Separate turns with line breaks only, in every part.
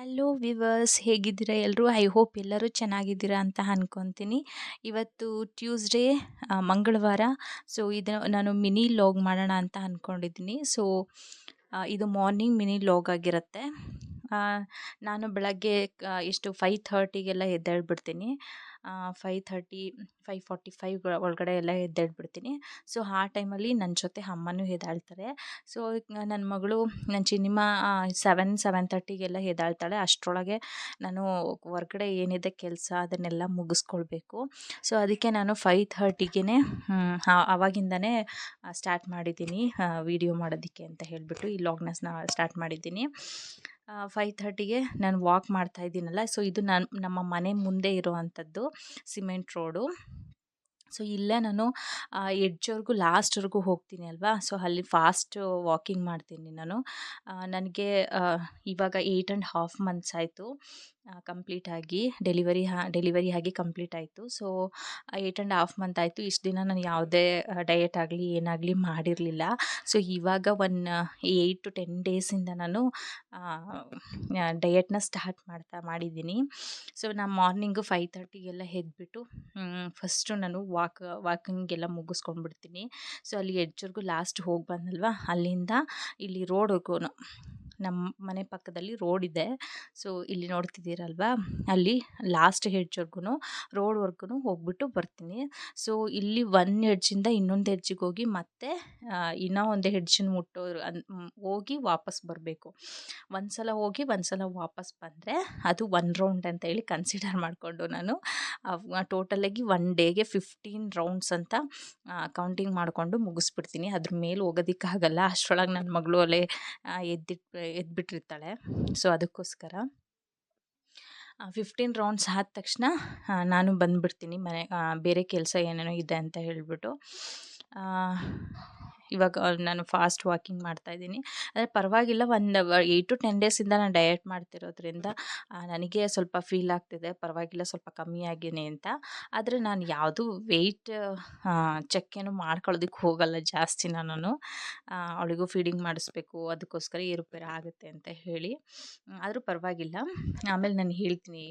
Hello viewers, ಹೇಗಿದ್ದೀರಾ ಎಲ್ಲರೂ? I hope ಎಲ್ಲರೂ ಚೆನ್ನಾಗಿದ್ದೀರಾ ಅಂತ ಅನ್ಕೊತೀನಿ. ಇವತ್ತು ಟ್ಯೂಸ್ಡೇ, ಮಂಗಳವಾರ. ಸೊ ಇದು ನಾನು ಮಿನಿ ಲಾಗ್ ಮಾಡೋಣ ಅಂತ ಅಂದ್ಕೊಂಡಿದ್ದೀನಿ. ಸೊ ಇದು ಮಾರ್ನಿಂಗ್ ಮಿನಿ ಲಾಗ್ ಆಗಿರುತ್ತೆ. ಆ, ನಾನು ಬೆಳಗ್ಗೆ ಎಷ್ಟು 5:30ಗೆಲ್ಲ ಎದ್ದೇಳ್ಬಿಡ್ತೀನಿ. 5:30 5:45 ಒಳಗಡೆ ಎಲ್ಲ ಎದ್ದೇಳ್ಬಿಡ್ತೀನಿ. ಸೊ ಆ ಟೈಮಲ್ಲಿ ನನ್ನ ಜೊತೆ ಅಮ್ಮನೂ ಎದ್ದೇಳ್ತಾರೆ. ಸೊ ನನ್ನ ಮಗಳು, ನನ್ನ ಚಿನ್ನಿಮ್ಮ 7:30ಗೆಲ್ಲ ಎದ್ದೇಳ್ತಾಳೆ. ಅಷ್ಟರೊಳಗೆ ನಾನು ಹೊರ್ಗಡೆ ಏನಿದೆ ಕೆಲಸ ಅದನ್ನೆಲ್ಲ ಮುಗಿಸ್ಕೊಳ್ಬೇಕು. ಸೊ ಅದಕ್ಕೆ ನಾನು 5:30ಗೆ ಆವಾಗಿಂದನೇ ಸ್ಟಾರ್ಟ್ ಮಾಡಿದ್ದೀನಿ ವಿಡಿಯೋ ಮಾಡೋದಕ್ಕೆ ಅಂತ ಹೇಳಿಬಿಟ್ಟು ಈ ಲಾಗ್ನ ಸ್ಟಾರ್ಟ್ ಮಾಡಿದ್ದೀನಿ. 5:30ಗೆ ನಾನು ವಾಕ್ ಮಾಡ್ತಾ ಇದ್ದೀನಲ್ಲ. ಸೊ ಇದು ನಮ್ಮ ಮನೆ ಮುಂದೆ ಇರುವಂಥದ್ದು ಸಿಮೆಂಟ್ ರೋಡು. ಸೊ ಇಲ್ಲೇ ನಾನು ಎಡ್ಜ್ವರೆಗೂ ಲಾಸ್ಟ್ವರೆಗೂ ಹೋಗ್ತೀನಿ ಅಲ್ವಾ. ಸೊ ಅಲ್ಲಿ ಫಾಸ್ಟ್ ವಾಕಿಂಗ್ ಮಾಡ್ತೀನಿ ನಾನು. ನನಗೆ ಇವಾಗ 8.5 ಮಂತ್ಸ್ ಆಯಿತು ಕಂಪ್ಲೀಟಾಗಿ. ಡೆಲಿವರಿ ಆಗಿ ಕಂಪ್ಲೀಟ್ ಆಯಿತು. ಸೊ 8.5 ಮಂತ್ ಆಯಿತು. ಇಷ್ಟು ದಿನ ನಾನು ಯಾವುದೇ ಡಯಟ್ ಆಗಲಿ ಏನಾಗಲಿ ಮಾಡಿರಲಿಲ್ಲ. ಸೊ ಇವಾಗ 8 to 10 ಡೇಸಿಂದ ನಾನು ಡಯಟ್ನ ಸ್ಟಾರ್ಟ್ ಮಾಡಿದ್ದೀನಿ. ಸೊ ನಾನು ಮಾರ್ನಿಂಗು 5:30ಗೆಲ್ಲ ಎದ್ಬಿಟ್ಟು ಫಸ್ಟು ನಾನು ವಾಕಿಂಗೆಲ್ಲ ಮುಗಿಸ್ಕೊಂಡ್ಬಿಡ್ತೀನಿ. ಸೊ ಅಲ್ಲಿ ಎಡ್ಜ್ವರೆಗೂ ಲಾಸ್ಟ್ ಹೋಗಿ ಬಂದಲ್ವ, ಅಲ್ಲಿಂದ ಇಲ್ಲಿ ರೋಡ್ವರೆಗೂ, ನಮ್ಮ ಮನೆ ಪಕ್ಕದಲ್ಲಿ ರೋಡ್ ಇದೆ. ಸೊ ಇಲ್ಲಿ ನೋಡ್ತಿದ್ದೀರಲ್ವ, ಅಲ್ಲಿ ಲಾಸ್ಟ್ ಹೆಡ್ಜ್ವರೆಗೂ ರೋಡ್ವರೆಗೂ ಹೋಗ್ಬಿಟ್ಟು ಬರ್ತೀನಿ. ಸೊ ಇಲ್ಲಿ ಒಂದು ಎಡ್ಜಿಂದ ಇನ್ನೊಂದು ಎಡ್ಜಿಗೆ ಹೋಗಿ ಮತ್ತೆ ಇನ್ನೂ ಒಂದು ಹೆಡ್ಜನ್ನು ಹೋಗಿ ವಾಪಸ್ ಬರಬೇಕು. ಒಂದು ಸಲ ಹೋಗಿ ಒಂದು ಸಲ ವಾಪಸ್ ಬಂದರೆ ಅದು 1 ರೌಂಡ್ ಅಂತ ಹೇಳಿ ಕನ್ಸಿಡರ್ ಮಾಡಿಕೊಂಡು ನಾನು ಟೋಟಲಾಗಿ 1 ಡೇಗೆ 15 ರೌಂಡ್ಸ್ ಅಂತ ಕೌಂಟಿಂಗ್ ಮಾಡಿಕೊಂಡು ಮುಗಿಸ್ಬಿಡ್ತೀನಿ. ಅದ್ರ ಮೇಲೆ ಹೋಗೋದಕ್ಕಾಗಲ್ಲ, ಅಷ್ಟರೊಳಗೆ ನನ್ನ ಮಗಳು ಅಲ್ಲೇ ಎದ್ಬಿಟ್ಟಿರ್ತಾಳೆ. ಸೊ ಅದಕ್ಕೋಸ್ಕರ 15 ರೌಂಡ್ಸ್ ಆದ ತಕ್ಷಣ ನಾನು ಬಂದುಬಿಡ್ತೀನಿ ಮನೆ. ಬೇರೆ ಕೆಲಸ ಏನೇನೋ ಇದೆ ಅಂತ ಹೇಳಿಬಿಟ್ಟು ಇವಾಗ ನಾನು ಫಾಸ್ಟ್ ವಾಕಿಂಗ್ ಮಾಡ್ತಾಯಿದ್ದೀನಿ. ಆದರೆ ಪರವಾಗಿಲ್ಲ, 8 to 10 ಡೇಸಿಂದ ನಾನು ಡಯಟ್ ಮಾಡ್ತಿರೋದ್ರಿಂದ ನನಗೆ ಸ್ವಲ್ಪ ಫೀಲ್ ಆಗ್ತಿದೆ ಪರವಾಗಿಲ್ಲ, ಸ್ವಲ್ಪ ಕಮ್ಮಿ ಆಗೀನಿ ಅಂತ. ಆದರೆ ನಾನು ಯಾವುದೂ ವೆಯ್ಟ್ ಚೆಕ್ ಏನು ಮಾಡ್ಕೊಳ್ಳೋದಕ್ಕೆ ಹೋಗಲ್ಲ ಜಾಸ್ತಿ. ನಾನು ಅವಳಿಗೂ ಫೀಡಿಂಗ್ ಮಾಡಿಸ್ಬೇಕು, ಅದಕ್ಕೋಸ್ಕರ ಏರುಪೇರು ಆಗುತ್ತೆ ಅಂತ ಹೇಳಿ. ಆದರೂ ಪರವಾಗಿಲ್ಲ, ಆಮೇಲೆ ನಾನು ಹೇಳ್ತೀನಿ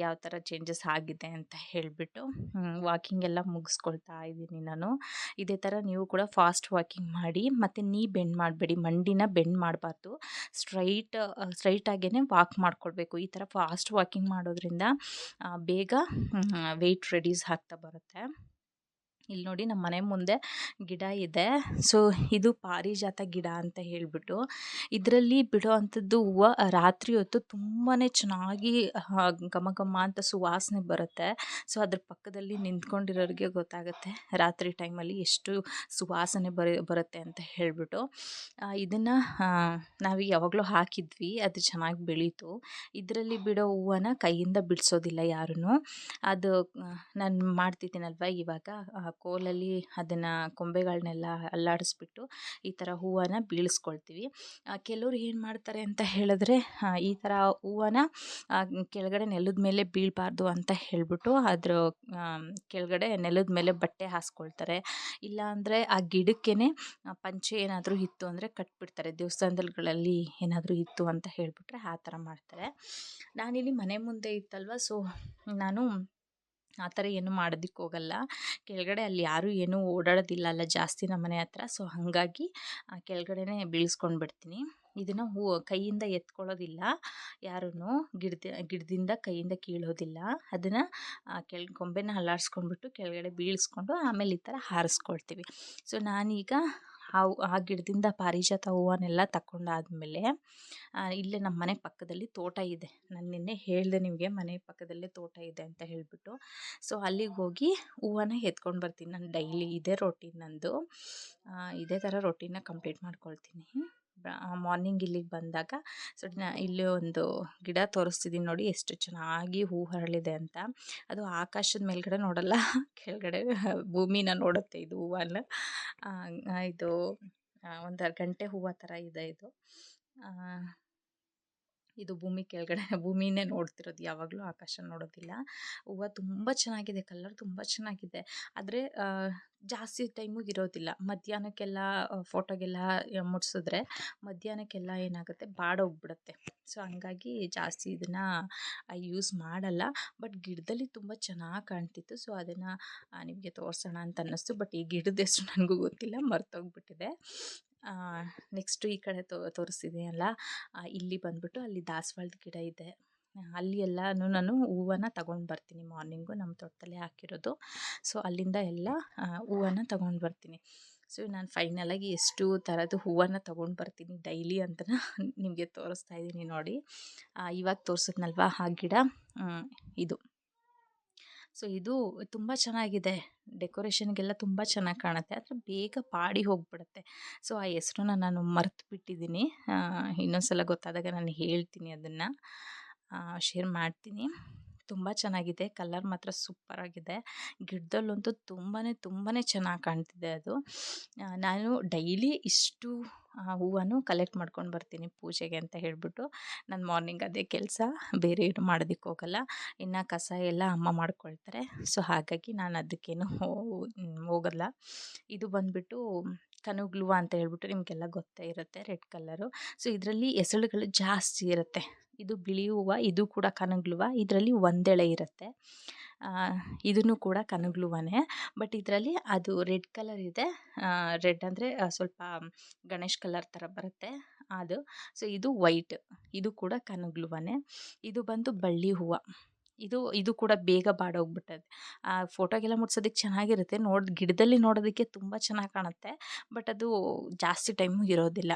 ಯಾವ ಥರ ಚೇಂಜಸ್ ಆಗಿದೆ ಅಂತ ಹೇಳಿಬಿಟ್ಟು. ವಾಕಿಂಗ್ ಎಲ್ಲ ಮುಗಿಸ್ಕೊಳ್ತಾ ಇದ್ದೀನಿ ನಾನು. ಇದೇ ಥರ ನೀವು ಕೂಡ ಫಾಸ್ಟ್ ವಾಕಿಂಗ್ ಮಾಡಿ. ಮತ್ತು ಬೆಂಡ್ ಮಾಡಬೇಡಿ, ಮಂಡಿನ ಬೆಂಡ್ ಮಾಡಬಾರ್ದು. ಸ್ಟ್ರೈಟಾಗೇ ವಾಕ್ ಮಾಡ್ಕೊಳ್ಬೇಕು. ಈ ಥರ ಫಾಸ್ಟ್ ವಾಕಿಂಗ್ ಮಾಡೋದ್ರಿಂದ ಬೇಗ ವೆಯ್ಟ್ ರೆಡ್ಯೂಸ್ ಆಗ್ತಾ ಬರುತ್ತೆ. ಇಲ್ಲಿ ನೋಡಿ, ನಮ್ಮ ಮನೆ ಮುಂದೆ ಗಿಡ ಇದೆ. ಸೊ ಇದು ಪಾರಿಜಾತ ಗಿಡ ಅಂತ ಹೇಳಿಬಿಟ್ಟು, ಇದರಲ್ಲಿ ಬಿಡೋ ಅಂಥದ್ದು ಹೂವು ರಾತ್ರಿ ಹೊತ್ತು ತುಂಬಾ ಚೆನ್ನಾಗಿ ಘಮ ಘಮ ಅಂತ ಸುವಾಸನೆ ಬರುತ್ತೆ. ಸೊ ಅದ್ರ ಪಕ್ಕದಲ್ಲಿ ನಿಂತ್ಕೊಂಡಿರೋರಿಗೆ ಗೊತ್ತಾಗುತ್ತೆ ರಾತ್ರಿ ಟೈಮಲ್ಲಿ ಎಷ್ಟು ಸುವಾಸನೆ ಬರುತ್ತೆ ಅಂತ ಹೇಳಿಬಿಟ್ಟು. ಇದನ್ನು ನಾವು ಯಾವಾಗಲೂ ಹಾಕಿದ್ವಿ, ಅದು ಚೆನ್ನಾಗಿ ಬೆಳೀತು. ಇದರಲ್ಲಿ ಬಿಡೋ ಹೂವನ್ನ ಕೈಯಿಂದ ಬಿಡಿಸೋದಿಲ್ಲ ಯಾರೂ. ಅದು ನಾನು ಮಾಡ್ತಿದ್ದೀನಲ್ವ ಇವಾಗ, ಕೋಲಲ್ಲಿ ಅದನ್ನು ಕೊಂಬೆಗಳನ್ನೆಲ್ಲ ಅಲ್ಲಾಡಿಸ್ಬಿಟ್ಟು ಈ ಥರ ಹೂವನ್ನು ಬೀಳಿಸ್ಕೊಳ್ತೀವಿ. ಕೆಲವ್ರು ಏನು ಮಾಡ್ತಾರೆ ಅಂತ ಹೇಳಿದ್ರೆ, ಈ ಥರ ಹೂವನ್ನು ಕೆಳಗಡೆ ನೆಲದ ಮೇಲೆ ಬೀಳಬಾರ್ದು ಅಂತ ಹೇಳಿಬಿಟ್ಟು ಅದ್ರ ಕೆಳಗಡೆ ನೆಲದ ಮೇಲೆ ಬಟ್ಟೆ ಹಾಸ್ಕೊಳ್ತಾರೆ. ಇಲ್ಲಾಂದರೆ ಆ ಗಿಡಕ್ಕೇ ಪಂಚೆ ಏನಾದರೂ ಇತ್ತು ಅಂದರೆ ಕಟ್ಬಿಡ್ತಾರೆ. ದೇವಸ್ಥಾನದಲ್ಲಿ ಏನಾದರೂ ಇತ್ತು ಅಂತ ಹೇಳಿಬಿಟ್ರೆ ಆ ಥರ ಮಾಡ್ತಾರೆ. ನಾನಿಲ್ಲಿ ಮನೆ ಮುಂದೆ ಇತ್ತಲ್ವ, ಸೊ ನಾನು ಆ ಥರ ಏನು ಮಾಡೋದಕ್ಕೆ ಹೋಗಲ್ಲ. ಕೆಳಗಡೆ ಅಲ್ಲಿ ಯಾರೂ ಏನೂ ಓಡಾಡೋದಿಲ್ಲ ಅಲ್ಲ ಜಾಸ್ತಿ ನಮ್ಮ ಮನೆ ಹತ್ರ. ಸೊ ಹಾಗಾಗಿ ಕೆಳಗಡೆನೇ ಬೀಳಿಸ್ಕೊಂಡ್ಬಿಡ್ತೀನಿ. ಇದನ್ನು ಕೈಯಿಂದ ಎತ್ಕೊಳ್ಳೋದಿಲ್ಲ ಯಾರೂ, ಗಿಡದಿಂದ ಕೈಯಿಂದ ಕೀಳೋದಿಲ್ಲ. ಅದನ್ನು ಕೊಂಬೆನ ಅಲ್ಲಾಡಿಸ್ಕೊಂಡ್ಬಿಟ್ಟು ಕೆಳಗಡೆ ಬೀಳಿಸ್ಕೊಂಡು ಆಮೇಲೆ ಈ ಥರ ಹಾರಿಸ್ಕೊಳ್ತೀವಿ. ಸೊ ನಾನೀಗ ಆ ಗಿಡದಿಂದ ಪಾರಿಜಾತ ಹೂವನ್ನೆಲ್ಲ ತಗೊಂಡಾದ್ಮೇಲೆ ಇಲ್ಲೇ ನಮ್ಮ ಮನೆ ಪಕ್ಕದಲ್ಲಿ ತೋಟ ಇದೆ. ನಾನು ನಿನ್ನೆ ಹೇಳಿದೆ ನಿಮಗೆ, ಮನೆ ಪಕ್ಕದಲ್ಲೇ ತೋಟ ಇದೆ ಅಂತ ಹೇಳಿಬಿಟ್ಟು. ಸೊ ಅಲ್ಲಿಗೆ ಹೋಗಿ ಹೂವನ್ನು ಎತ್ಕೊಂಡು ಬರ್ತೀನಿ. ನಾನು ಡೈಲಿ ಇದೇ ರೊಟೀನ್ ನಂದು. ಇದೇ ಥರ ರೊಟೀನ್ನ ಕಂಪ್ಲೀಟ್ ಮಾಡ್ಕೊಳ್ತೀನಿ. ಮಾರ್ನಿಂಗ್ ಇಲ್ಲಿಗೆ ಬಂದಾಗ ಸೊ ಇಲ್ಲಿ ಒಂದು ಗಿಡ ತೋರಿಸ್ತಿದ್ದೀನಿ ನೋಡಿ, ಎಷ್ಟು ಚೆನ್ನಾಗಿ ಹೂ ಹರಳಿದೆ ಅಂತ. ಅದು ಆಕಾಶದ ಮೇಲ್ಗಡೆ ನೋಡಲ್ಲ, ಕೆಳಗಡೆ ಭೂಮಿನ ನೋಡುತ್ತೆ ಇದು ಹೂವನ್ನು. ಇದು ಒಂದು ಗಂಟೆ ಹೂವು ಥರ ಇದೆ ಇದು. ಇದು ಭೂಮಿ ಕೆಳಗಡೆ ಭೂಮಿನೇ ನೋಡ್ತಿರೋದು, ಯಾವಾಗಲೂ ಆಕಾಶ ನೋಡೋದಿಲ್ಲ. ಹೂವು ತುಂಬ ಚೆನ್ನಾಗಿದೆ, ಕಲರ್ ತುಂಬ ಚೆನ್ನಾಗಿದೆ. ಆದರೆ ಜಾಸ್ತಿ ಟೈಮಿಗೆ ಇರೋದಿಲ್ಲ. ಮಧ್ಯಾಹ್ನಕ್ಕೆಲ್ಲ ಫೋಟೋಗೆಲ್ಲ ಮುಡ್ಸಿದ್ರೆ ಮಧ್ಯಾಹ್ನಕ್ಕೆಲ್ಲ ಏನಾಗುತ್ತೆ, ಬಾಡೋಗ್ಬಿಡುತ್ತೆ. ಸೊ ಹಂಗಾಗಿ ಜಾಸ್ತಿ ಇದನ್ನು ಯೂಸ್ ಮಾಡಲ್ಲ. ಬಟ್ ಗಿಡದಲ್ಲಿ ತುಂಬ ಚೆನ್ನಾಗಿ ಕಾಣ್ತಿತ್ತು. ಸೊ ಅದನ್ನು ನಿಮಗೆ ತೋರಿಸೋಣ ಅಂತ ಅನ್ನಿಸ್ತು. ಬಟ್ ಈ ಗಿಡದ ಹೆಸ್ರು ನನಗೂ ಗೊತ್ತಿಲ್ಲ, ಮರ್ತೋಗ್ಬಿಟ್ಟಿದೆ. ನೆಕ್ಸ್ಟು ಈ ಕಡೆ ತೋರಿಸ್ತಿದ್ದೀನಲ್ಲ, ಇಲ್ಲಿ ಬಂದ್ಬಿಟ್ಟು ಅಲ್ಲಿ ದಾಸವಾಳದ ಗಿಡ ಇದೆ. ಅಲ್ಲಿ ಎಲ್ಲನೂ ನಾನು ಹೂವನ್ನು ತಗೊಂಡು ಬರ್ತೀನಿ ಮಾರ್ನಿಂಗು, ನಮ್ಮ ತೋಟದಲ್ಲೇ ಹಾಕಿರೋದು. ಸೊ ಅಲ್ಲಿಂದ ಎಲ್ಲ ಹೂವನ್ನು ತಗೊಂಡು ಬರ್ತೀನಿ. ಸೊ ನಾನು ಫೈನಲಾಗಿ ಎಷ್ಟು ಥರದ್ದು ಹೂವನ್ನು ತೊಗೊಂಡು ಬರ್ತೀನಿ ಡೈಲಿ ಅಂತ ನಿಮಗೆ ತೋರಿಸ್ತಾ ಇದ್ದೀನಿ ನೋಡಿ. ಇವಾಗ ತೋರಿಸಿದ್ನಲ್ವ ಆ ಗಿಡ ಇದು. ಸೊ ಇದು ತುಂಬ ಚೆನ್ನಾಗಿದೆ, ಡೆಕೋರೇಷನ್ಗೆಲ್ಲ ತುಂಬ ಚೆನ್ನಾಗಿ ಕಾಣುತ್ತೆ. ಆದರೆ ಬೇಗ ಬಾಡಿ ಹೋಗಿಬಿಡುತ್ತೆ. ಸೊ ಆ ಹೆಸ್ರನ್ನ ನಾನು ಮರ್ತು ಬಿಟ್ಟಿದ್ದೀನಿ. ಇನ್ನೊಂದು ಸಲ ಗೊತ್ತಾದಾಗ ನಾನು ಹೇಳ್ತೀನಿ, ಅದನ್ನು ಶೇರ್ ಮಾಡ್ತೀನಿ. ತುಂಬ ಚೆನ್ನಾಗಿದೆ, ಕಲರ್ ಮಾತ್ರ ಸೂಪರಾಗಿದೆ. ಗಿಡದಲ್ಲಂತೂ ತುಂಬಾ ಚೆನ್ನಾಗಿ ಕಾಣ್ತಿದೆ ಅದು. ನಾನು ಡೈಲಿ ಇಷ್ಟು ಹೂವನ್ನು ಕಲೆಕ್ಟ್ ಮಾಡ್ಕೊಂಡು ಬರ್ತೀನಿ ಪೂಜೆಗೆ ಅಂತ ಹೇಳಿಬಿಟ್ಟು. ನಾನು ಮಾರ್ನಿಂಗ್ ಅದೇ ಕೆಲಸ, ಬೇರೆ ಏನು ಮಾಡೋದಕ್ಕೆ ಹೋಗಲ್ಲ. ಇನ್ನು ಕಸ ಎಲ್ಲ ಅಮ್ಮ ಮಾಡ್ಕೊಳ್ತಾರೆ. ಸೊ ಹಾಗಾಗಿ ನಾನು ಅದಕ್ಕೇನು ಹೋಗಲ್ಲ. ಇದು ಬಂದುಬಿಟ್ಟು ಕನಗ್ಲುವ ಅಂತ ಹೇಳ್ಬಿಟ್ಟು ನಿಮಗೆಲ್ಲ ಗೊತ್ತೇ ಇರುತ್ತೆ, ರೆಡ್ ಕಲರು. ಸೊ ಇದರಲ್ಲಿ ಎಸಳುಗಳು ಜಾಸ್ತಿ ಇರುತ್ತೆ. ಇದು ಬಿಳಿ ಹೂವು, ಇದು ಕೂಡ ಕನಗ್ಲುವ. ಇದರಲ್ಲಿ ಒಂದೆಳೆ ಇರುತ್ತೆ. ಇದನ್ನು ಕೂಡ ಕನಗ್ಲುವನೇ. ಬಟ್ ಇದರಲ್ಲಿ ಅದು ರೆಡ್ ಕಲರ್ ಇದೆ. ರೆಡ್ ಅಂದರೆ ಸ್ವಲ್ಪ ಗಣೇಶ್ ಕಲರ್ ಥರ ಬರುತ್ತೆ ಅದು. ಸೊ ಇದು ವೈಟ್, ಇದು ಕೂಡ ಕನಗ್ಲುವನೇ. ಇದು ಬಂದು ಬಳ್ಳಿ ಹೂವು. ಇದು ಕೂಡ ಬೇಗ ಬಾಡೋಗ್ಬಿಟ್ಟದೆ. ಫೋಟೋಗೆಲ್ಲ ಮುಡ್ಸೋದಕ್ಕೆ ಚೆನ್ನಾಗಿರುತ್ತೆ, ಗಿಡದಲ್ಲಿ ನೋಡೋದಕ್ಕೆ ತುಂಬ ಚೆನ್ನಾಗಿ ಕಾಣುತ್ತೆ. ಬಟ್ ಅದು ಜಾಸ್ತಿ ಟೈಮು ಇರೋದಿಲ್ಲ.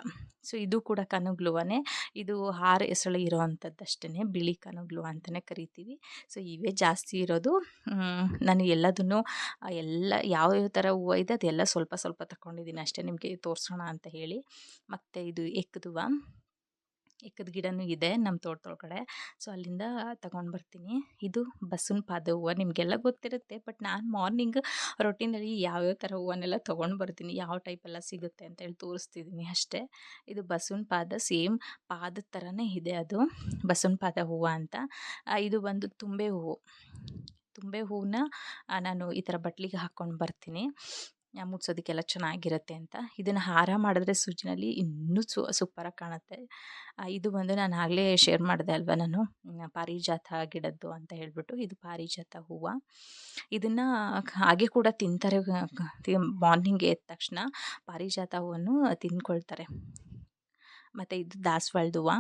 ಸೊ ಇದು ಕೂಡ ಕನಗ್ಲುವನೇ. ಇದು 6 ಎಸಳು ಇರೋವಂಥದ್ದು ಅಷ್ಟೇ, ಬಿಳಿ ಕನಗ್ಲುವ ಅಂತಲೇ ಕರಿತೀವಿ. ಸೊ ಇವೇ ಜಾಸ್ತಿ ಇರೋದು. ನಾನು ಎಲ್ಲದನ್ನು ಯಾವ್ಯಾವ ಥರ ಹೂವು ಇದೆ ಅದೆಲ್ಲ ಸ್ವಲ್ಪ ಸ್ವಲ್ಪ ತಗೊಂಡಿದ್ದೀನಿ ಅಷ್ಟೇ, ನಿಮಗೆ ತೋರಿಸೋಣ ಅಂತ ಹೇಳಿ. ಮತ್ತು ಇದು ಎಕ್ಕದ ಗಿಡನೂ ಇದೆ ನಮ್ಮ ತೋಟದೊಳಗಡೆ. ಸೊ ಅಲ್ಲಿಂದ ತಗೊಂಡು ಬರ್ತೀನಿ. ಇದು ಬಸವನ ಪಾದ ಹೂವು, ನಿಮಗೆಲ್ಲ ಗೊತ್ತಿರುತ್ತೆ. ಬಟ್ ನಾನು ಮಾರ್ನಿಂಗ್ ರೊಟೀನಲ್ಲಿ ಯಾವ್ಯಾವ ಥರ ಹೂವನ್ನೆಲ್ಲ ತೊಗೊಂಡು ಬರ್ತೀನಿ, ಯಾವ ಟೈಪೆಲ್ಲ ಸಿಗುತ್ತೆ ಅಂತೇಳಿ ತೋರಿಸ್ತಿದ್ದೀನಿ ಅಷ್ಟೇ. ಇದು ಬಸವನ ಪಾದ, ಸೇಮ್ ಪಾದದ ಥರನೇ ಇದೆ ಅದು, ಬಸವನ ಪಾದ ಹೂವು ಅಂತ. ಇದು ಬಂದು ತುಂಬೆ ಹೂವನ್ನ ನಾನು ಈ ಥರ ಬಟ್ಲಿಗೆ ಹಾಕ್ಕೊಂಡು ಬರ್ತೀನಿ, ಮುಡ್ಸೋದಕ್ಕೆಲ್ಲ ಚೆನ್ನಾಗಿರುತ್ತೆ ಅಂತ. ಇದನ್ನು ಹಾರ ಮಾಡಿದ್ರೆ ಸೂಜಿನಲ್ಲಿ ಇನ್ನೂ ಸೂಪರಾಗಿ ಕಾಣುತ್ತೆ. ಇದು ಬಂದು ನಾನು ಆಗಲೇ ಶೇರ್ ಮಾಡಿದೆ ಅಲ್ವ ನಾನು, ಪಾರಿಜಾತ ಗಿಡದ್ದು ಅಂತ ಹೇಳ್ಬಿಟ್ಟು. ಇದು ಪಾರಿಜಾತ ಹೂವು. ಇದನ್ನು ಹಾಗೆ ಕೂಡ ತಿಂತಾರೆ, ಮಾರ್ನಿಂಗ್ ಎದ್ದ ತಕ್ಷಣ ಪಾರಿಜಾತ ಹೂವನ್ನು ತಿಂದ್ಕೊಳ್ತಾರೆ. ಮತ್ತು ಇದು ದಾಸವಾಳದ ಹೂವು,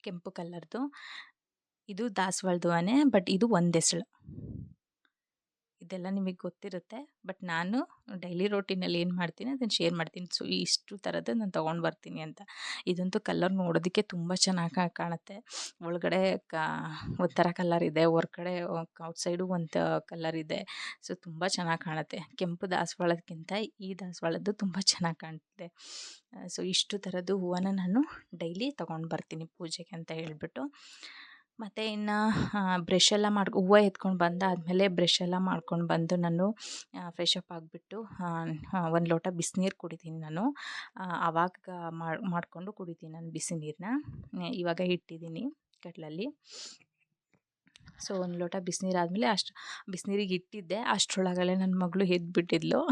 ಕೆಂಪು ಕಲರ್ದು. ಇದು ದಾಸವಾಳದ ಹೂವನೇ, ಬಟ್ ಇದು ಒಂದೆಸಳು. ಇದೆಲ್ಲ ನಿಮಗೆ ಗೊತ್ತಿರುತ್ತೆ. ಬಟ್ ನಾನು ಡೈಲಿ ರೋಟೀನಲ್ಲಿ ಏನು ಮಾಡ್ತೀನಿ ಅದನ್ನು ಶೇರ್ ಮಾಡ್ತೀನಿ. ಸೊ ಇಷ್ಟು ಥರದ್ದು ನಾನು ತೊಗೊಂಡು ಬರ್ತೀನಿ ಅಂತ. ಇದಂತೂ ಕಲರ್ ನೋಡೋದಕ್ಕೆ ತುಂಬ ಚೆನ್ನಾಗಿ ಕಾಣುತ್ತೆ. ಒಳಗಡೆ ಒಂಥರ ಕಲರ್ ಇದೆ, ಹೊರ್ಗಡೆ ಔಟ್ಸೈಡು ಒಂದು ಕಲರ್ ಇದೆ. ಸೊ ತುಂಬ ಚೆನ್ನಾಗಿ ಕಾಣುತ್ತೆ. ಕೆಂಪು ದಾಸವಾಳಕ್ಕಿಂತ ಈ ದಾಸವಾಳದ್ದು ತುಂಬ ಚೆನ್ನಾಗಿ ಕಾಣ್ತಿದೆ. ಸೊ ಇಷ್ಟು ಥರದ್ದು ಹೂವನ್ನು ನಾನು ಡೈಲಿ ತೊಗೊಂಡು ಬರ್ತೀನಿ ಪೂಜೆಗೆ ಅಂತ ಹೇಳಿಬಿಟ್ಟು. ಮತ್ತು ಇನ್ನು ಬ್ರಷೆಲ್ಲ ಹೂವು ಎತ್ಕೊಂಡು ಬಂದಾದಮೇಲೆ ಬ್ರಷೆಲ್ಲ ಮಾಡ್ಕೊಂಡು ಬಂದು ನಾನು ಫ್ರೆಶಪ್ ಆಗಿಬಿಟ್ಟು ಒಂದು ಲೋಟ ಬಿಸಿನೀರು ಕುಡಿತೀನಿ ನಾನು. ಆವಾಗ ಮಾಡಿಕೊಂಡು ಕುಡಿತೀನಿ ನಾನು ಬಿಸಿ ನೀರನ್ನ. ಇವಾಗ ಇಟ್ಟಿದ್ದೀನಿ ಕಟ್ಲಲ್ಲಿ. ಸೊ ಒಂದು ಲೋಟ ಬಿಸಿನೀರು ಆದಮೇಲೆ ಬಿಸಿನೀರಿಗೆ ಇಟ್ಟಿದ್ದೆ, ಅಷ್ಟರೊಳಗಡೆ ನನ್ನ ಮಗಳು ಎದ್ದುಬಿಟ್ಟಿದ್ಲು.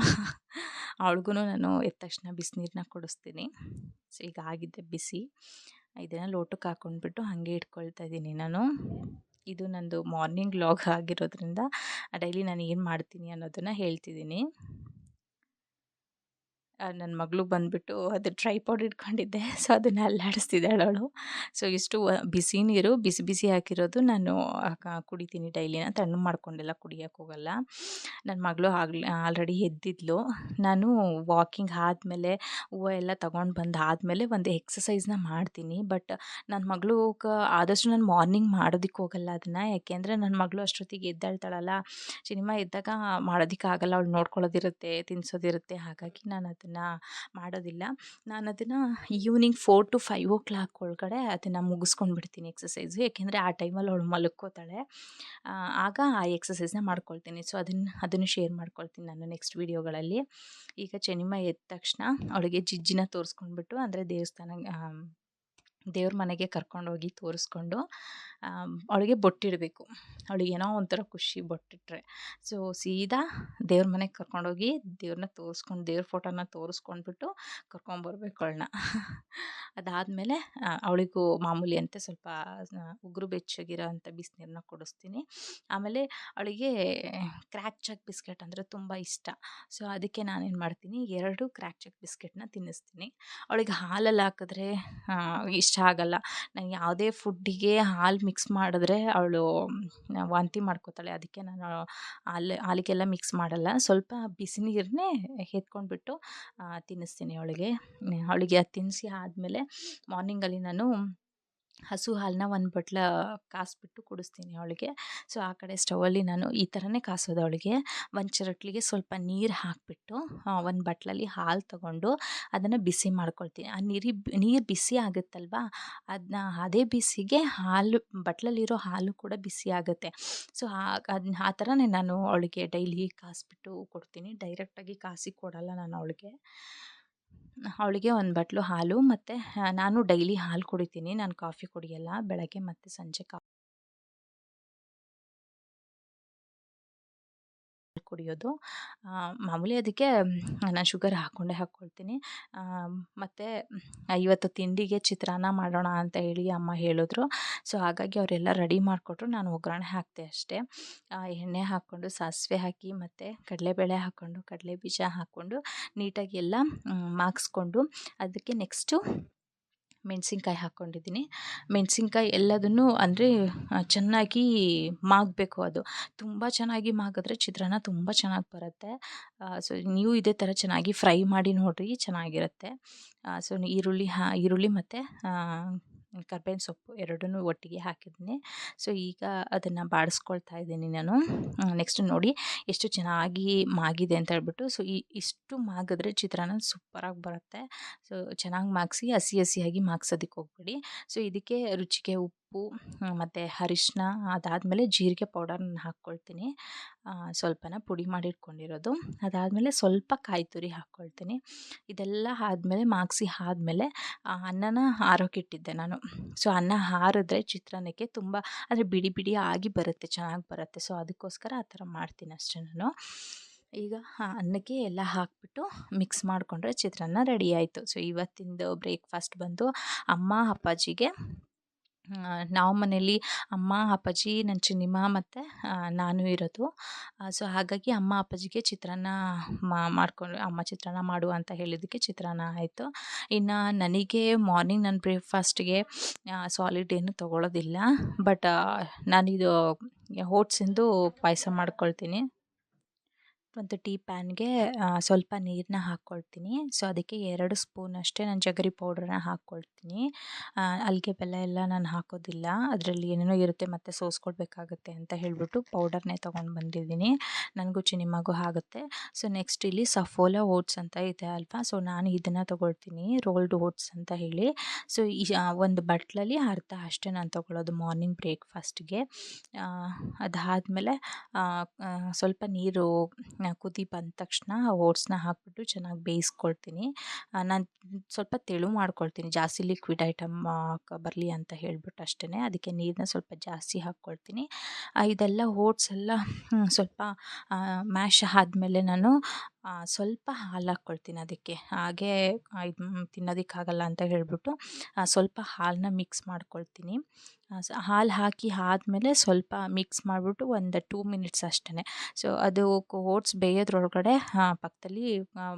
ಅವಳಿಗೂ ನಾನು ಎದ್ದ ತಕ್ಷಣ ಬಿಸಿನೀರನ್ನ ಕುಡಿಸ್ತೀನಿ. ಸೊ ಈಗ ಆಗಿದೆ ಬಿಸಿ. ಇದನ್ನು ಲೋಟಕ್ಕೆ ಹಾಕ್ಕೊಂಡ್ಬಿಟ್ಟು ಹಾಗೆ ಇಟ್ಕೊಳ್ತಾ ಇದ್ದೀನಿ ನಾನು. ಇದು ನಂದು ಮಾರ್ನಿಂಗ್ ವ್ಲಾಗ್ ಆಗಿರೋದ್ರಿಂದ ಡೈಲಿ ನಾನು ಏನು ಮಾಡ್ತೀನಿ ಅನ್ನೋದನ್ನು ಹೇಳ್ತಿದ್ದೀನಿ. ನನ್ನ ಮಗಳು ಬಂದುಬಿಟ್ಟು ಅದು ಟ್ರೈಪಾಡ್ ಇಟ್ಕೊಂಡಿದ್ದೆ, ಸೊ ಅದನ್ನು ಅಲ್ಲಾಡಿಸ್ತಿದ್ದಾಳೆ ಅವಳು. ಸೊ ಇಷ್ಟು ಬಿಸಿ ನೀರು ಬಿಸಿ ಹಾಕಿರೋದು ನಾನು ಕುಡಿತೀನಿ ಡೈಲಿ. ನಾನು ತಣ್ಣಗೆ ಮಾಡ್ಕೊಂಡೆಲ್ಲ ಕುಡಿಯೋಕ್ಕೆ ಹೋಗಲ್ಲ. ನನ್ನ ಮಗಳು ಆಲ್ರೆಡಿ ಎದ್ದಿದ್ಲು. ನಾನು ವಾಕಿಂಗ್ ಆದಮೇಲೆ ಹೂವು ಎಲ್ಲ ತೊಗೊಂಡು ಬಂದಾದಮೇಲೆ ಒಂದು ಎಕ್ಸಸೈಸ್ನ ಮಾಡ್ತೀನಿ. ಬಟ್ ನನ್ನ ಮಗಳು ಆದಷ್ಟು ನಾನು ಮಾರ್ನಿಂಗ್ ಮಾಡೋದಕ್ಕೆ ಹೋಗಲ್ಲ ಅದನ್ನು. ಯಾಕೆಂದರೆ ನನ್ನ ಮಗಳು ಅಷ್ಟೊತ್ತಿಗೆ ಎದ್ದೇಳ್ತಾಳಲ್ಲ, ಸಿನಿಮಾ ಎದ್ದಾಗ ಮಾಡೋದಕ್ಕಾಗಲ್ಲ, ಅವಳು ನೋಡ್ಕೊಳ್ಳೋದಿರುತ್ತೆ, ತಿನ್ನಿಸೋದಿರುತ್ತೆ. ಹಾಗಾಗಿ ನಾನು ಅದನ್ನು ಮಾಡೋದಿಲ್ಲ. ನಾನು ಅದನ್ನು ಈವ್ನಿಂಗ್ 4 to 5 o'clock ಒಳಗಡೆ ಅದನ್ನು ಮುಗಿಸ್ಕೊಂಡು ಬಿಡ್ತೀನಿ ಎಕ್ಸಸೈಸು. ಯಾಕೆಂದರೆ ಆ ಟೈಮಲ್ಲಿ ಅವಳು ಮಲ್ಕೋತಾಳೆ, ಆಗ ಆ ಎಕ್ಸಸೈಸ್ನ ಮಾಡ್ಕೊಳ್ತೀನಿ. ಸೊ ಅದನ್ನು ಶೇರ್ ಮಾಡ್ಕೊಳ್ತೀನಿ ನಾನು ನೆಕ್ಸ್ಟ್ ವೀಡಿಯೋಗಳಲ್ಲಿ. ಈಗ ಚೆನ್ನಿಮ್ಮ ಎದ್ದ ತಕ್ಷಣ ಅವಳಿಗೆ ಜಿಜ್ಜಿನ ತೋರಿಸ್ಕೊಂಡ್ಬಿಟ್ಟು, ಅಂದರೆ ದೇವ್ರ ಮನೆಗೆ ಕರ್ಕೊಂಡೋಗಿ ತೋರಿಸ್ಕೊಂಡು ಅವಳಿಗೆ ಬೊಟ್ಟಿಡಬೇಕು. ಅವಳಿಗೇನೋ ಒಂಥರ ಖುಷಿ ಬೊಟ್ಟಿಟ್ರೆ. ಸೊ ಸೀದಾ ದೇವ್ರ ಮನೆಗೆ ಕರ್ಕೊಂಡೋಗಿ ದೇವ್ರನ್ನ ತೋರಿಸ್ಕೊಂಡು ದೇವ್ರ ಫೋಟೋನ ತೋರಿಸ್ಕೊಂಡ್ಬಿಟ್ಟು ಕರ್ಕೊಂಬರ್ಬೇಕು ಅವಳನ್ನ. ಅದಾದಮೇಲೆ ಅವಳಿಗೂ ಮಾಮೂಲಿ ಅಂತೆ ಸ್ವಲ್ಪ ಉಗುರು ಬೆಚ್ಚಗಿರೋ ಅಂಥ ಬಿಸಿನೀರನ್ನ ಕುಡಿಸ್ತೀನಿ. ಆಮೇಲೆ ಅವಳಿಗೆ ಕ್ರ್ಯಾಕ್ ಚಾಕ್ ಬಿಸ್ಕೆಟ್ ಅಂದರೆ ತುಂಬ ಇಷ್ಟ. ಸೊ ಅದಕ್ಕೆ ನಾನೇನು ಮಾಡ್ತೀನಿ, 2 ಕ್ರ್ಯಾಕ್ ಚಾಕ್ ಬಿಸ್ಕೆಟ್ನ ತಿನ್ನಿಸ್ತೀನಿ. ಅವಳಿಗೆ ಹಾಲಲ್ಲಿ ಹಾಕಿದ್ರೆ ಇಷ್ಟ ಆಗಲ್ಲ. ನಾನು ಯಾವುದೇ ಫುಡ್ಡಿಗೆ ಹಾಲು ಮಿಕ್ಸ್ ಮಾಡಿದ್ರೆ ಅವಳು ವಾಂತಿ ಮಾಡ್ಕೋತಾಳೆ. ಅದಕ್ಕೆ ನಾನು ಹಾಲಿಗೆಲ್ಲ ಮಿಕ್ಸ್ ಮಾಡಲ್ಲ. ಸ್ವಲ್ಪ ಬಿಸಿ ನೀರನ್ನೇ ಎತ್ಕೊಂಡ್ಬಿಟ್ಟು ತಿನ್ನಿಸ್ತೀನಿ ಅವಳಿಗೆ. ಅವಳಿಗೆ ಅದು ತಿನ್ನಿಸಿ ಆದಮೇಲೆ ಮಾರ್ನಿಂಗಲ್ಲಿ ನಾನು ಹಸು ಹಾಲನ್ನ 1 ಬಟ್ಲು ಕಾಯಿಸ್ಬಿಟ್ಟು ಕುಡಿಸ್ತೀನಿ ಅವಳಿಗೆ. ಸೊ ಆ ಕಡೆ ಸ್ಟವಲ್ಲಿ ನಾನು ಈ ಥರನೇ ಕಾಯಿಸೋದು ಅವಳಿಗೆ. 1 ಚಿರಟ್ಲಿಗೆ ಸ್ವಲ್ಪ ನೀರು ಹಾಕಿಬಿಟ್ಟು 1 ಬಟ್ಲಲ್ಲಿ ಹಾಲು ತಗೊಂಡು ಅದನ್ನು ಬಿಸಿ ಮಾಡ್ಕೊಳ್ತೀನಿ. ಆ ನೀರು ಬಿಸಿ ಆಗುತ್ತಲ್ವ, ಅದನ್ನ ಅದೇ ಬಿಸಿಗೆ ಹಾಲು ಬಟ್ಲಲ್ಲಿರೋ ಹಾಲು ಕೂಡ ಬಿಸಿ ಆಗುತ್ತೆ. ಸೊ ಅದನ್ನ ಆ ಥರನೇ ನಾನು ಅವಳಿಗೆ ಡೈಲಿ ಕಾಯಿಸ್ಬಿಟ್ಟು ಕೊಡ್ತೀನಿ. ಡೈರೆಕ್ಟಾಗಿ ಕಾಯಿಸಿ ಕೊಡಲ್ಲ ನಾನು ಅವಳಿಗೆ. 1 ಬಟ್ಲು ಹಾಲು ಮತ್ತು ನಾನು ಡೈಲಿ ಹಾಲು ಕುಡಿತೀನಿ. ನಾನು ಕಾಫಿ ಕುಡಿಯಲ್ಲ. ಬೆಳಗ್ಗೆ ಮತ್ತು ಸಂಜೆ ಕುಡಿಯೋದು. ಮಾಮೂಲಿ ಅದಕ್ಕೆ ನಾನು ಶುಗರ್ ಹಾಕ್ಕೊಂಡೇ ಹಾಕ್ಕೊಳ್ತೀನಿ. ಮತ್ತು ಇವತ್ತು ತಿಂಡಿಗೆ ಚಿತ್ರಾನ್ನ ಮಾಡೋಣ ಅಂತ ಹೇಳಿ ಅಮ್ಮ ಹೇಳಿದ್ರು. ಸೊ ಹಾಗಾಗಿ ಅವರೆಲ್ಲ ರೆಡಿ ಮಾಡಿಕೊಟ್ರು. ನಾನು ಒಗ್ಗರಣೆ ಹಾಕಿದೆ ಅಷ್ಟೇ. ಎಣ್ಣೆ ಹಾಕ್ಕೊಂಡು ಸಾಸಿವೆ ಹಾಕಿ ಮತ್ತು ಕಡಲೆಬೇಳೆ ಹಾಕ್ಕೊಂಡು ಕಡಲೆ ಬೀಜ ಹಾಕ್ಕೊಂಡು ನೀಟಾಗಿ ಎಲ್ಲ ಮಾಗಿಸ್ಕೊಂಡು ಅದಕ್ಕೆ ನೆಕ್ಸ್ಟು ಮೆಣಸಿನ್ಕಾಯಿ ಹಾಕ್ಕೊಂಡಿದ್ದೀನಿ. ಮೆಣಸಿನ್ಕಾಯಿ ಎಲ್ಲದನ್ನು ಅಂದರೆ ಚೆನ್ನಾಗಿ ಮಾಗಬೇಕು. ಅದು ತುಂಬ ಚೆನ್ನಾಗಿ ಮಾಗಿದ್ರೆ ಚಿತ್ರಾನ್ನ ತುಂಬ ಚೆನ್ನಾಗಿ ಬರುತ್ತೆ. ಸೊ ನೀವು ಇದೇ ಥರ ಚೆನ್ನಾಗಿ ಫ್ರೈ ಮಾಡಿ ನೋಡಿರಿ, ಚೆನ್ನಾಗಿರುತ್ತೆ. ಸೊ ಈರುಳ್ಳಿ ಮತ್ತು ಕರ್ಬೇವಿನ ಸೊಪ್ಪು ಎರಡನ್ನೂ ಒಟ್ಟಿಗೆ ಹಾಕಿದ್ದೀನಿ. ಸೊ ಈಗ ಅದನ್ನು ಬಾಡಿಸ್ಕೊಳ್ತಾ ಇದ್ದೀನಿ ನಾನು. ನೆಕ್ಸ್ಟ್ ನೋಡಿ ಎಷ್ಟು ಚೆನ್ನಾಗಿ ಮಾಗಿದೆ ಅಂತ ಹೇಳ್ಬಿಟ್ಟು. ಸೊ ಇಷ್ಟು ಮಾಗಿದ್ರೆ ಚಿತ್ರಾನ್ನ ಸೂಪರಾಗಿ ಬರುತ್ತೆ. ಸೊ ಚೆನ್ನಾಗಿ ಮಾಗಿಸಿ ಹಸಿಯಾಗಿ ಮಾಗ್ಸೋದಕ್ಕೆ ಹೋಗ್ಬೇಡಿ. ಸೊ ಇದಕ್ಕೆ ರುಚಿಗೆ ಉಪ್ಪು ಮತ್ತು ಅರಿಶಿನ, ಅದಾದಮೇಲೆ ಜೀರಿಗೆ ಪೌಡರ್ನ ಹಾಕ್ಕೊಳ್ತೀನಿ, ಸ್ವಲ್ಪನ ಪುಡಿ ಮಾಡಿ ಇಟ್ಕೊಂಡಿರೋದು. ಅದಾದಮೇಲೆ ಸ್ವಲ್ಪ ಕಾಯಿ ತುರಿ ಹಾಕ್ಕೊಳ್ತೀನಿ. ಇದೆಲ್ಲ ಆದಮೇಲೆ ಮಾಗಿಸಿ ಆದಮೇಲೆ ಅನ್ನನ ಆರೋಕ್ಕಿಟ್ಟಿದ್ದೆ ನಾನು. ಸೊ ಅನ್ನ ಆರಿದ್ರೆ ಚಿತ್ರಾನ್ನಕ್ಕೆ ತುಂಬ ಅಂದರೆ ಬಿಡಿ ಬಿಡಿ ಆಗಿ ಬರುತ್ತೆ, ಚೆನ್ನಾಗಿ ಬರುತ್ತೆ. ಸೊ ಅದಕ್ಕೋಸ್ಕರ ಆ ಥರ ಮಾಡ್ತೀನಿ ಅಷ್ಟೇ ನಾನು. ಈಗ ಅನ್ನಕ್ಕೆ ಎಲ್ಲ ಹಾಕಿಬಿಟ್ಟು ಮಿಕ್ಸ್ ಮಾಡಿಕೊಂಡ್ರೆ ಚಿತ್ರಾನ್ನ ರೆಡಿ ಆಯಿತು. ಸೊ ಇವತ್ತಿಂದು ಬ್ರೇಕ್ಫಾಸ್ಟ್ ಬಂದು ಅಮ್ಮ ಅಪ್ಪಾಜಿಗೆ, ನಾವು ಮನೇಲಿ ಅಮ್ಮ ಅಪ್ಪಾಜಿ ನನ್ನ ಚಿನ್ನಿಮ್ಮ ಮತ್ತು ನಾನು ಇರೋದು. ಸೊ ಹಾಗಾಗಿ ಅಮ್ಮ ಅಪ್ಪಾಜಿಗೆ ಚಿತ್ರಾನ್ನ ಮಾಡ್ಕೊಂಡು ಅಮ್ಮ ಚಿತ್ರಾನ್ನ ಮಾಡು ಅಂತ ಹೇಳಿದ್ದಕ್ಕೆ ಚಿತ್ರಾನ್ನ ಆಯಿತು. ಇನ್ನು ನನಗೆ ಮಾರ್ನಿಂಗ್ ನನ್ನ ಬ್ರೇಕ್ಫಾಸ್ಟಿಗೆ ಸಾಲಿಡ್ ಏನು ತೊಗೊಳ್ಳೋದಿಲ್ಲ. ಬಟ್ ನಾನಿದು ಓಟ್ಸಿಂದು ಪಾಯಸ ಮಾಡ್ಕೊಳ್ತೀನಿ. ಒಂದು ಟೀ ಪ್ಯಾನ್ಗೆ ಸ್ವಲ್ಪ ನೀರನ್ನ ಹಾಕ್ಕೊಳ್ತೀನಿ. ಸೊ ಅದಕ್ಕೆ 2 ಸ್ಪೂನ್ ಅಷ್ಟೇ ನಾನು ಜಗರಿ ಪೌಡ್ರನ್ನ ಹಾಕ್ಕೊಳ್ತೀನಿ. ಅಲ್ಲಿಗೆ ಬೆಲ್ಲ ಎಲ್ಲ ನಾನು ಹಾಕೋದಿಲ್ಲ, ಅದರಲ್ಲಿ ಏನೇನೋ ಇರುತ್ತೆ ಮತ್ತು ಸೋಸ್ಕೊಳ್ಬೇಕಾಗುತ್ತೆ ಅಂತ ಹೇಳಿಬಿಟ್ಟು ಪೌಡರ್ನೇ ತೊಗೊಂಡು ಬಂದಿದ್ದೀನಿ. ನನಗೂ ಚಿನಿಮಗೂ ಆಗುತ್ತೆ. ಸೊ ನೆಕ್ಸ್ಟ್ ಇಲ್ಲಿ ಸಫೋಲಾ ಓಟ್ಸ್ ಅಂತ ಇದೆ ಅಲ್ವಾ, ಸೊ ನಾನು ಇದನ್ನು ತೊಗೊಳ್ತೀನಿ, ರೋಲ್ಡ್ ಓಟ್ಸ್ ಅಂತ ಹೇಳಿ. ಸೊ ಒಂದು ಬಟ್ಲಲ್ಲಿ ಅರ್ಧ ಅಷ್ಟೇ ನಾನು ತೊಗೊಳ್ಳೋದು ಮಾರ್ನಿಂಗ್ ಬ್ರೇಕ್ಫಾಸ್ಟ್ಗೆ. ಅದಾದಮೇಲೆ ಸ್ವಲ್ಪ ನೀರು ಕುದಿ ಬಂದ ತಕ್ಷಣ ಓಟ್ಸ್ನ ಹಾಕ್ಬಿಟ್ಟು ಚೆನ್ನಾಗಿ ಬೇಯಿಸ್ಕೊಳ್ತೀನಿ. ನಾನು ಸ್ವಲ್ಪ ತೆಳು ಮಾಡ್ಕೊಳ್ತೀನಿ, ಜಾಸ್ತಿ ಲಿಕ್ವಿಡ್ ಐಟಮ್ ಬರಲಿ ಅಂತ ಹೇಳ್ಬಿಟ್ಟು ಅಷ್ಟೇ. ಅದಕ್ಕೆ ನೀರನ್ನ ಸ್ವಲ್ಪ ಜಾಸ್ತಿ ಹಾಕ್ಕೊಳ್ತೀನಿ. ಇದೆಲ್ಲ ಓಟ್ಸ್ ಎಲ್ಲ ಸ್ವಲ್ಪ ಮ್ಯಾಶ್ ಆದಮೇಲೆ ನಾನು ಸ್ವಲ್ಪ ಹಾಲು ಹಾಕ್ಕೊಳ್ತೀನಿ ಅದಕ್ಕೆ. ಹಾಗೆ ಇದು ತಿನ್ನೋದಕ್ಕಾಗಲ್ಲ ಅಂತ ಹೇಳ್ಬಿಟ್ಟು ಸ್ವಲ್ಪ ಹಾಲನ್ನ ಮಿಕ್ಸ್ ಮಾಡ್ಕೊಳ್ತೀನಿ. ಹಾಲು ಹಾಕಿ ಆದಮೇಲೆ ಸ್ವಲ್ಪ ಮಿಕ್ಸ್ ಮಾಡಿಬಿಟ್ಟು ಒಂದು 2 ಮಿನಿಟ್ಸ್ ಅಷ್ಟೇ. ಸೊ ಅದು ಓಟ್ಸ್ ಬೇಯೋದ್ರೊಳಗಡೆ ಪಕ್ಕದಲ್ಲಿ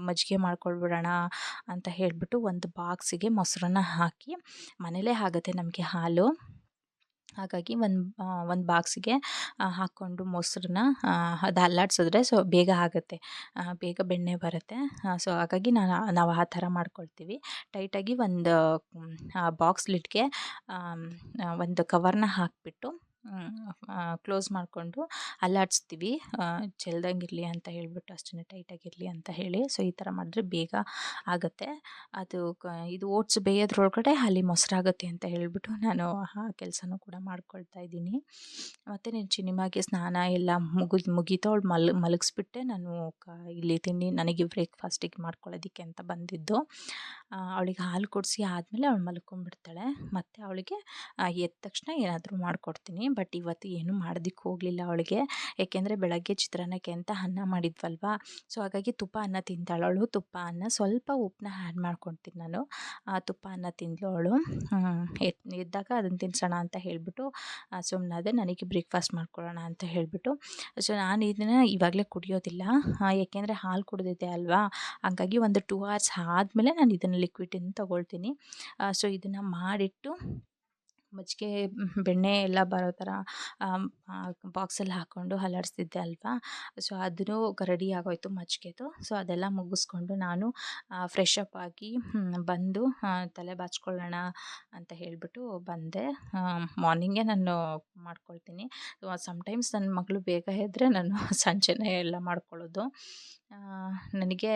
ಮಜ್ಜಿಗೆ ಮಾಡ್ಕೊಳ್ಬಿಡೋಣ ಅಂತ ಹೇಳಿಬಿಟ್ಟು ಒಂದು ಬಾಕ್ಸಿಗೆ ಮೊಸರನ್ನ ಹಾಕಿ, ಮನೇಲೇ ಆಗುತ್ತೆ ನಮಗೆ ಹಾಲು, ಹಾಗಾಗಿ ಒಂದು ಬಾಕ್ಸಿಗೆ ಹಾಕ್ಕೊಂಡು ಮೊಸರನ್ನ ಅದು ಅಲ್ಲಾಡಿಸಿದ್ರೆ ಸೊ ಬೇಗ ಆಗುತ್ತೆ, ಬೇಗ ಬೆಣ್ಣೆ ಬರುತ್ತೆ. ಸೊ ಹಾಗಾಗಿ ನಾವು ಆ ಥರ ಮಾಡ್ಕೊಳ್ತೀವಿ. ಟೈಟಾಗಿ ಒಂದು ಬಾಕ್ಸ್ ಲಿಡ್ಗೆ ಒಂದು ಕವರ್ನ ಹಾಕಿಬಿಟ್ಟು ಕ್ಲೋಸ್ ಮಾಡಿಕೊಂಡು ಅಲ್ಲಾಡಿಸ್ತೀವಿ, ಚೆಲ್ದಂಗಿರಲಿ ಅಂತ ಹೇಳಿಬಿಟ್ಟು, ಅಷ್ಟೇ ಟೈಟಾಗಿರಲಿ ಅಂತ ಹೇಳಿ. ಸೊ ಈ ಥರ ಮಾಡಿದ್ರೆ ಬೇಗ ಆಗುತ್ತೆ. ಅದು ಇದು ಓಟ್ಸ್ ಬೇಯೋದ್ರೊಳಗಡೆ ಅಲ್ಲಿ ಮೊಸರಾಗುತ್ತೆ ಅಂತ ಹೇಳಿಬಿಟ್ಟು ನಾನು ಆ ಕೆಲಸನೂ ಕೂಡ ಮಾಡ್ಕೊಳ್ತಾ ಇದ್ದೀನಿ. ಮತ್ತು ನೀನು ಚಿನಿಮಾಗೆ ಸ್ನಾನ ಎಲ್ಲ ಮುಗೀತು, ಅವಳು ಮಲಗಿಸ್ಬಿಟ್ಟೆ ನಾನು ಇಲ್ಲಿ ತಿಂಡಿ ನನಗೆ ಬ್ರೇಕ್ಫಾಸ್ಟಿಗೆ ಮಾಡ್ಕೊಳ್ಳೋದಕ್ಕೆ ಅಂತ ಬಂದಿದ್ದು. ಅವಳಿಗೆ ಹಾಲು ಕುಡಿಸಿ ಆದಮೇಲೆ ಅವಳು ಮಲ್ಕೊಂಡ್ಬಿಡ್ತಾಳೆ. ಮತ್ತು ಅವಳಿಗೆ ಎದ್ದ ತಕ್ಷಣ ಏನಾದರೂ ಮಾಡಿಕೊಡ್ತೀನಿ. ಬಟ್ ಇವತ್ತು ಏನೂ ಮಾಡೋದಕ್ಕೆ ಹೋಗಲಿಲ್ಲ ಅವಳಿಗೆ, ಏಕೆಂದರೆ ಬೆಳಗ್ಗೆ ಚಿತ್ರಾನ್ನಕ್ಕೆ ಅಂತ ಅನ್ನ ಮಾಡಿದ್ವಲ್ವ. ಸೊ ಹಾಗಾಗಿ ತುಪ್ಪ ಅನ್ನ ತಿಂತಾಳೆ ಅವಳು. ತುಪ್ಪ ಅನ್ನ ಸ್ವಲ್ಪ ಉಪ್ಪನ್ನ ಆ್ಯಡ್ ಮಾಡ್ಕೊಳ್ತೀನಿ ನಾನು. ತುಪ್ಪ ಅನ್ನ ತಿಂದಳು ಅವಳು. ಎದ್ದಾಗ ಅದನ್ನು ತಿನ್ನಿಸೋಣ ಅಂತ ಹೇಳಿಬಿಟ್ಟು ಸುಮ್ಮನಾದೆ. ನನಗೆ ಬ್ರೇಕ್ಫಾಸ್ಟ್ ಮಾಡ್ಕೊಳ್ಳೋಣ ಅಂತ ಹೇಳಿಬಿಟ್ಟು. ಸೊ ನಾನು ಇದನ್ನು ಇವಾಗಲೇ ಕುಡಿಯೋದಿಲ್ಲ, ಏಕೆಂದರೆ ಹಾಲು ಕುಡಿದಿದ್ದೆ ಅಲ್ವಾ. ಹಾಗಾಗಿ ಒಂದು 2 hours ಆದಮೇಲೆ ನಾನು ಇದನ್ನು ಲಿಕ್ವಿಡನ್ನು ತೊಗೊಳ್ತೀನಿ. ಸೊ ಇದನ್ನು ಮಾಡಿಟ್ಟು ಮಜ್ಜಿಗೆ ಬೆಣ್ಣೆ ಎಲ್ಲ ಬರೋ ಥರ ಬಾಕ್ಸಲ್ಲಿ ಹಾಕ್ಕೊಂಡು ಅಲ್ಲಾಡಿಸ್ತಿದ್ದೆ ಅಲ್ವಾ. ಸೊ ಅದೂ ರೆಡಿ ಆಗೋಯ್ತು ಮಜ್ಜಿಗೆದು. ಸೊ ಅದೆಲ್ಲ ಮುಗಿಸ್ಕೊಂಡು ನಾನು ಫ್ರೆಶ್ ಅಪ್ ಆಗಿ ಬಂದು ತಲೆ ಬಾಚ್ಕೊಳ್ಳೋಣ ಅಂತ ಹೇಳಿಬಿಟ್ಟು ಬಂದೆ. ಮಾರ್ನಿಂಗೇ ನಾನು ಮಾಡ್ಕೊಳ್ತೀನಿ. ಸಮ್ಟೈಮ್ಸ್ ನನ್ನ ಮಗಳು ಬೇಗ ಎದ್ದರೆ ನಾನು ಸಂಜೆನೇ ಎಲ್ಲ ಮಾಡ್ಕೊಳ್ಳೋದು. ನನಗೆ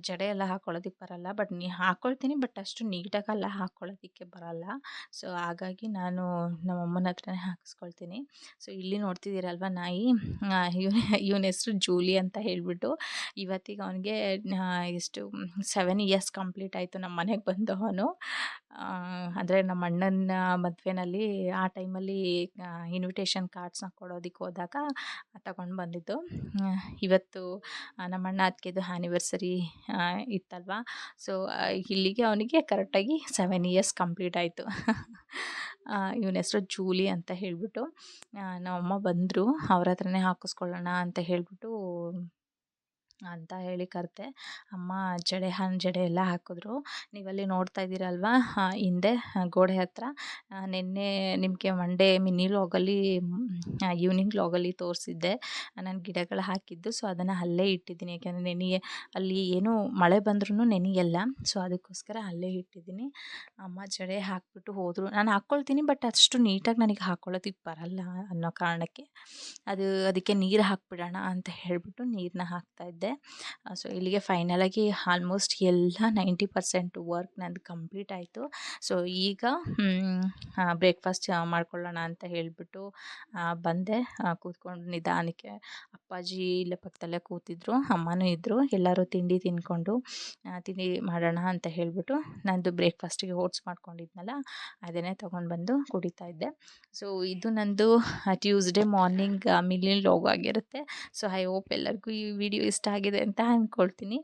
ಜಡೆ ಎಲ್ಲ ಹಾಕ್ಕೊಳ್ಳೋದಕ್ಕೆ ಬರಲ್ಲ, ಬಟ್ ಹಾಕ್ಕೊಳ್ತೀನಿ, ಬಟ್ ಅಷ್ಟು ನೀಟಾಗೆಲ್ಲ ಹಾಕ್ಕೊಳ್ಳೋದಕ್ಕೆ ಬರಲ್ಲ. ಸೊ ಹಾಗಾಗಿ ನಾನು ನಮ್ಮ ಅಮ್ಮನ ಹತ್ರನೇ ಹಾಕಿಸ್ಕೊಳ್ತೀನಿ. ಸೊ ಇಲ್ಲಿ ನೋಡ್ತಿದ್ದೀರಲ್ವ ನಾಯಿ, ಇವನ ಹೆಸರು ಜೂಲಿ ಅಂತ ಹೇಳಿಬಿಟ್ಟು. ಇವತ್ತಿಗೆ ಅವನಿಗೆ ಎಷ್ಟು 7 years ಕಂಪ್ಲೀಟ್ ಆಯಿತು ನಮ್ಮ ಮನೆಗೆ ಬಂದು ಅವನು. ಅಂದರೆ ನಮ್ಮ ಅಣ್ಣನ ಮದುವೆನಲ್ಲಿ ಆ ಟೈಮಲ್ಲಿ ಇನ್ವಿಟೇಷನ್ ಕಾರ್ಡ್ಸ್ನ ಕೊಡೋದಕ್ಕೆ ಹೋದಾಗ ತಗೊಂಡು ಬಂದಿದ್ದು. ಇವತ್ತು ನಮ್ಮ ಅಣ್ಣ ಅತ್ತಿಗೆದು ಆ್ಯನಿವರ್ಸರಿ ಇತ್ತಲ್ವ. ಸೊ ಇಲ್ಲಿಗೆ ಅವನಿಗೆ ಕರೆಕ್ಟಾಗಿ 7 years ಕಂಪ್ಲೀಟ್ ಆಯಿತು. ಇವನ ಹೆಸರು ಜೂಲಿ ಅಂತ ಹೇಳಿಬಿಟ್ಟು. ನಮ್ಮಮ್ಮ ಬಂದರು, ಅವ್ರ ಹತ್ರನೇ ಹಾಕಿಸ್ಕೊಳ್ಳೋಣ ಅಂತ ಹೇಳಿಬಿಟ್ಟು ಅಂತ ಹೇಳಿ ಕರೆದೆ. ಅಮ್ಮ ಜಡೆ ಎಲ್ಲ ಹಾಕಿದ್ರು. ನೀವಲ್ಲಿ ನೋಡ್ತಾ ಇದ್ದೀರಲ್ವ ಹಿಂದೆ ಗೋಡೆ ಹತ್ರ. ನಿನ್ನೆ ನಿಮಗೆ ಮಂಡೇ ಮಿನಿ ವ್ಲಾಗಲ್ಲಿ ಈವ್ನಿಂಗ್ ವ್ಲಾಗಲ್ಲಿ ತೋರಿಸಿದ್ದೆ ನಾನು ಗಿಡಗಳು ಹಾಕಿದ್ದು. ಸೊ ಅದನ್ನು ಅಲ್ಲೇ ಇಟ್ಟಿದ್ದೀನಿ, ಯಾಕೆಂದರೆ ನೆನೆಗೆ ಅಲ್ಲಿ ಏನೂ ಮಳೆ ಬಂದ್ರೂ ನೆನೆಯಲ್ಲ. ಸೊ ಅದಕ್ಕೋಸ್ಕರ ಅಲ್ಲೇ ಇಟ್ಟಿದ್ದೀನಿ. ಅಮ್ಮ ಜಡೆ ಹಾಕಿಬಿಟ್ಟು ಹೋದರು. ನಾನು ಹಾಕ್ಕೊಳ್ತೀನಿ, ಬಟ್ ಅಷ್ಟು ನೀಟಾಗಿ ನನಗೆ ಹಾಕ್ಕೊಳ್ಳೋದಕ್ಕೆ ಬರಲ್ಲ ಅನ್ನೋ ಕಾರಣಕ್ಕೆ ಅದಕ್ಕೆ ನೀರು ಹಾಕಿಬಿಡೋಣ ಅಂತ ಹೇಳಿಬಿಟ್ಟು ನೀರನ್ನ ಹಾಕ್ತಾಯಿದ್ದೆ. ಸೊ ಇಲ್ಲಿಗೆ ಫೈನಲಾಗಿ ಆಲ್ಮೋಸ್ಟ್ ಎಲ್ಲ 90% ವರ್ಕ್ ನಂದು ಕಂಪ್ಲೀಟ್ ಆಯಿತು. ಸೊ ಈಗ ಬ್ರೇಕ್ಫಾಸ್ಟ್ ಮಾಡ್ಕೊಳ್ಳೋಣ ಅಂತ ಹೇಳಿಬಿಟ್ಟು ಬಂದೆ. ಕೂತ್ಕೊಂಡು ನಿಧಾನಕ್ಕೆ ಅಪ್ಪಾಜಿ ಇಲ್ಲೇ ಪಕ್ಕದಲ್ಲೇ ಕೂತಿದ್ರು, ಅಮ್ಮನೂ ಇದ್ದರು. ಎಲ್ಲರೂ ತಿಂಡಿ ತಿಂದ್ಕೊಂಡು ತಿಂಡಿ ಮಾಡೋಣ ಅಂತ ಹೇಳಿಬಿಟ್ಟು ನಂದು ಬ್ರೇಕ್ಫಾಸ್ಟಿಗೆ ಓಟ್ಸ್ ಮಾಡ್ಕೊಂಡಿದ್ನಲ್ಲ ಅದನ್ನೇ ತೊಗೊಂಡು ಬಂದು ಕುಡಿತಾ ಇದ್ದೆ. ಸೊ ಇದು ನಂದು ಟ್ಯೂಸ್ಡೇ ಮಾರ್ನಿಂಗ್ ಮಿನಿ ವ್ಲಾಗ್ ಆಗಿರುತ್ತೆ. ಸೊ ಐ ಹೋಪ್ ಎಲ್ಲರಿಗೂ ಈ ವಿಡಿಯೋ ಇಷ್ಟ ಆಗಿದೆ ಅಂತ ಅಂದ್ಕೊಳ್ತೀನಿ.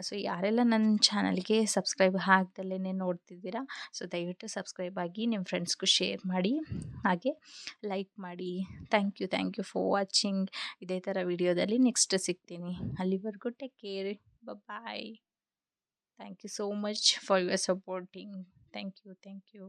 ಸೊ ಯಾರೆಲ್ಲ ನನ್ನ ಚಾನಲ್ಗೆ ಸಬ್ಸ್ಕ್ರೈಬ್ ಆಗ್ದಲೇ ನೋಡ್ತಿದ್ದೀರಾ, ಸೊ ದಯವಿಟ್ಟು ಸಬ್ಸ್ಕ್ರೈಬ್ ಆಗಿ ನಿಮ್ಮ ಫ್ರೆಂಡ್ಸ್ಗೂ ಶೇರ್ ಮಾಡಿ, ಹಾಗೆ ಲೈಕ್ ಮಾಡಿ. Thank you for watching. ಇದೇ ಥರ ವಿಡಿಯೋದಲ್ಲಿ ನೆಕ್ಸ್ಟ್ ಸಿಗ್ತೀನಿ. ಅಲ್ಲಿವರೆಗೂ take care, bye. Thank you so much for your supporting. Thank you.